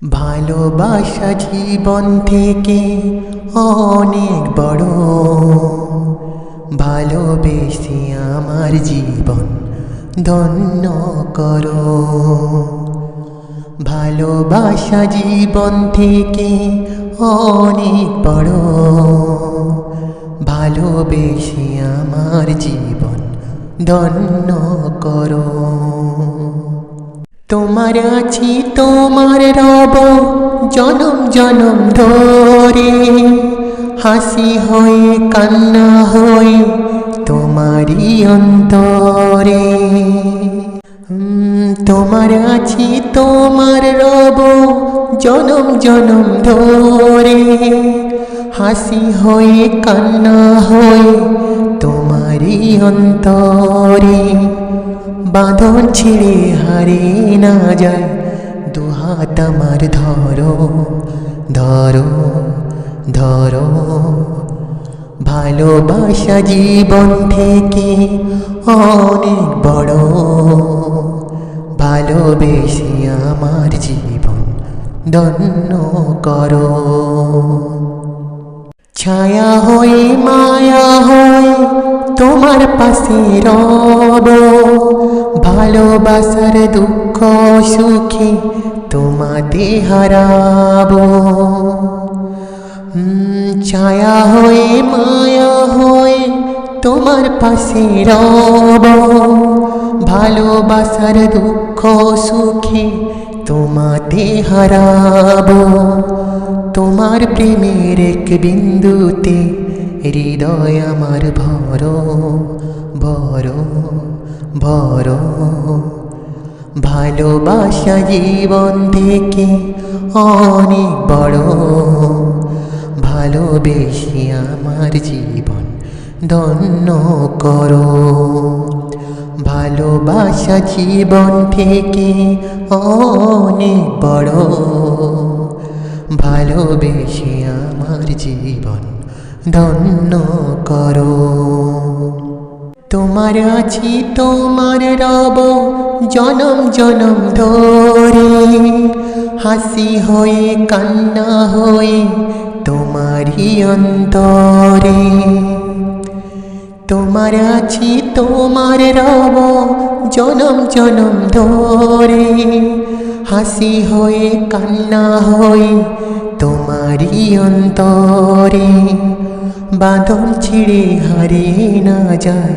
ভালোবাসা জীবন থেকে অনেক বড়। ভালোবেসে আমার জীবন ধন্য করো। ভালোবাসা জীবন থেকে অনেক বড়। ভালোবেসে আমার জীবন ধন্য করো। তোমার আছি তোমার রব জনম জনম ধরে। হাসি হয়ে কান্না হয়ে তোমারই অন্তরে। তোমার আছি তোমার রব জনম জনম ধরে। হাসি হয়ে কান্না হয়ে তোমারই অন্তরে। বাঁধন ছিঁড়ে হারিয়ে না যায়, দুহাত আমার ধরো ধরো ধরো। ভালোবাসা জীবন থেকে অনেক বড়। ভালোবেসে আমার জীবন ধন্য করো। ছায়া হয়ে মায়া হয়ে তোমার পাশে রব। ভালোবাসার দুঃখ সুখে তোমাতে হারাবো। ছায়া হয়ে মায়া হয়ে তোমার পাশে রব। ভালোবাসার দুঃখ সুখে তোমাতে হারাবো। তোমার প্রেমের এক বিন্দুতে হৃদয় আমার ভরো ভরো ভরো। ভালোবাসা জীবন থেকে অনেক বড়। ভালোবেসে আমার জীবন ধন্য করো। ভালোবাসা জীবন থেকে অনেক বড়। ভালোবেসে আমার জীবন ধন্য করো। তোমার আছি তোমার রব জনম জনম ধরে। হাসি হয়ে কান্না হয়ে তোমারই অন্তরে। তোমার আছি তোমার রব জনম জনম ধরে। হাসি হয়ে কান্না হয়ে তোমারই অন্তরে। বাঁধন ছিঁড়ে হারিয়ে না যায়,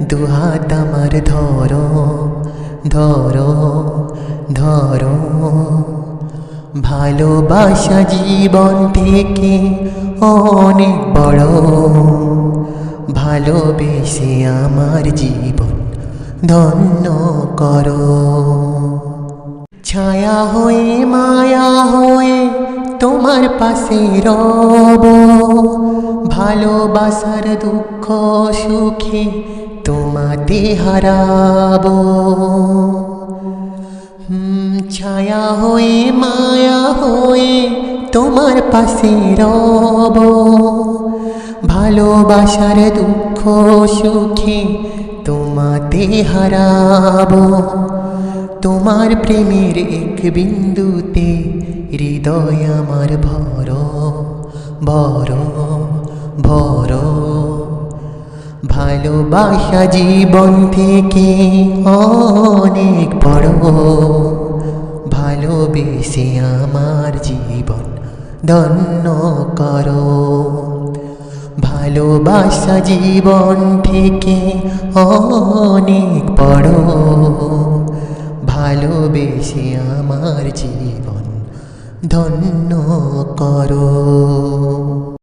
দুহাত আমার ধরো ধরো ধরো। ভালোবাসা জীবন থেকে অনেক বড়। ভালোবেসে আমার জীবন ধন্য করো। ছায়া হয়ে মায়া হয়ে তোমার পাশে রব। ভালোবাসার দুঃখ সুখে তোমাতে হারাবো। ছায়া হয়ে মায়া হয়ে তোমার পাশে রব। ভালোবাসার দুঃখ সুখে তোমাতে হারাবো। তোমার প্রেমের এক বিন্দুতে হৃদয় আমার ভরো ভরো ভরো। ভালোবাসা জীবন থেকে অনেক বড়। ভালোবেসে আমার জীবন ধন্য করো। ভালোবাসা জীবন থেকে অনেক বড়। ভালোবেসে আমার জীবন ধন্য করো।